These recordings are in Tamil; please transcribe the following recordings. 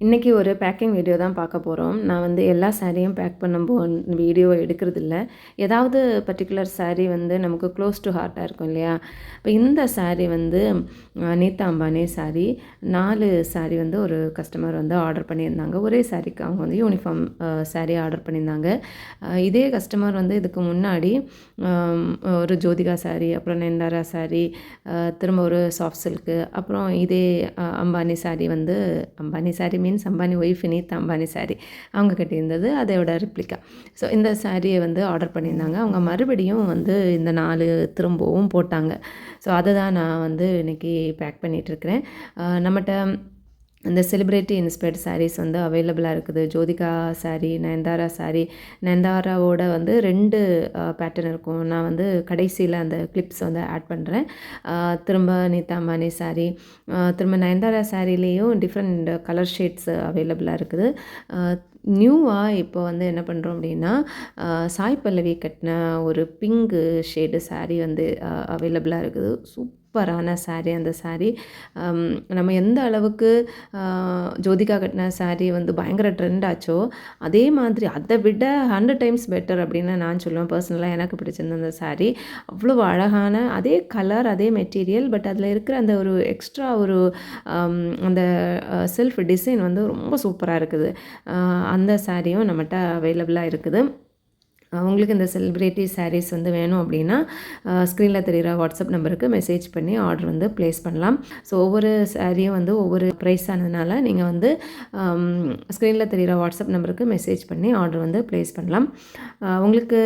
இன்றைக்கி ஒரு பேக்கிங் வீடியோ தான் பார்க்க போகிறோம். நான் வந்து எல்லா சாரியும் பேக் வீடியோ எடுக்கிறதில்ல. ஏதாவது பர்டிகுலர் சாரீ வந்து நமக்கு க்ளோஸ் டு ஹார்ட்டாக இருக்கும் இல்லையா? இப்போ இந்த சாரீ வந்து நீதா அம்பானி சாரீ. 4 சாரீ வந்து ஒரு கஸ்டமர் வந்து ஆர்டர் பண்ணியிருந்தாங்க. ஒரே சாரீக்கு அவங்க வந்து யூனிஃபார்ம் சாரீ ஆர்டர் பண்ணியிருந்தாங்க. இதே கஸ்டமர் வந்து இதுக்கு முன்னாடி ஒரு ஜோதிகா சாரீ, அப்புறம் நயன்தாரா சாரீ, திரும்ப ஒரு சாஃப்ட் சில்க்கு, அப்புறம் இதே அம்பானி சாரீ வந்து அம்பானி சாரீ மீன்ஸ் அம்பானி ஒய்ஃப் நீதா அம்பானி சாரீ அவங்க கிட்ட இருந்தது, அதோட ரிப்ளிகா. ஸோ இந்த சாரியை வந்து ஆர்டர் பண்ணியிருந்தாங்க. அவங்க மறுபடியும் வந்து இந்த 4 திரும்பவும் போட்டாங்க. ஸோ அதை தான் நான் வந்து இன்றைக்கி பேக் பண்ணிகிட்ருக்கிறேன். நம்மகிட்ட இந்த செலிப்ரிட்டி இன்ஸ்பயர்ட் சாரீஸ் வந்து அவைலபிளாக இருக்குது. ஜோதிகா சாரீ, நயன்தாரா சாரீ. நயன்தாராவோட வந்து 2 பேட்டர்ன் இருக்கும். நான் வந்து கடைசியில் அந்த கிளிப்ஸ் வந்து ஆட் பண்ணுறேன். திரும்ப நீதா அம்பானி சாரீ, திரும்ப நயன்தாரா சாரீலேயும் டிஃப்ரெண்ட் கலர் ஷேட்ஸ் அவைலபிளாக இருக்குது. நியூவாக இப்போ வந்து என்ன பண்ணுறோம் அப்படின்னா, சாய் பல்லவி கட்டின ஒரு பிங்கு ஷேடு சாரீ வந்து அவைலபிளாக இருக்குது. சூப்பரான சாரீ அந்த சாரீ. நம்ம எந்த அளவுக்கு ஜோதிகா கட்டின சாரீ வந்து பயங்கர ட்ரெண்ட் ஆச்சோ, அதே மாதிரி அதை விட 100 டைம்ஸ் பெட்டர் அப்படின்னு நான் சொல்லுவேன். பர்சனலாக எனக்கு பிடிச்சிருந்த அந்த சாரீ அவ்வளோ அழகான அதே கலர், அதே மெட்டீரியல், பட் அதில் இருக்கிற அந்த ஒரு எக்ஸ்ட்ரா ஒரு அந்த செல்ஃப் டிசைன் வந்து ரொம்ப சூப்பராக இருக்குது. அந்த சாரியும் நம்மகிட்ட அவைலபிளாக இருக்குது. உங்களுக்கு இந்த செலிப்ரிட்டி சாரீஸ் வந்து வேணும் அப்படின்னா ஸ்க்ரீனில் தெரிகிற வாட்ஸ்அப் நம்பருக்கு மெசேஜ் பண்ணி ஆர்டர் வந்து ப்ளேஸ் பண்ணலாம். ஸோ ஒவ்வொரு சாரியும் வந்து ஒவ்வொரு ப்ரைஸ் ஆனதுனால நீங்கள் வந்து ஸ்க்ரீனில் தெரிகிற வாட்ஸ்அப் நம்பருக்கு மெசேஜ் பண்ணி ஆர்டர் வந்து ப்ளேஸ் பண்ணலாம். உங்களுக்கு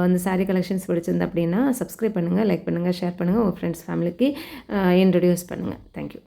அந்த சாரீ கலெக்ஷன்ஸ் பிடிச்சிருந்து அப்படின்னா சப்ஸ்கிரைப் பண்ணுங்கள், லைக் பண்ணுங்கள், ஷேர் பண்ணுங்கள், உங்கள் ஃப்ரெண்ட்ஸ் ஃபேமிலிக்கு இன்ட்ரடியூஸ் பண்ணுங்கள். தேங்க்யூ.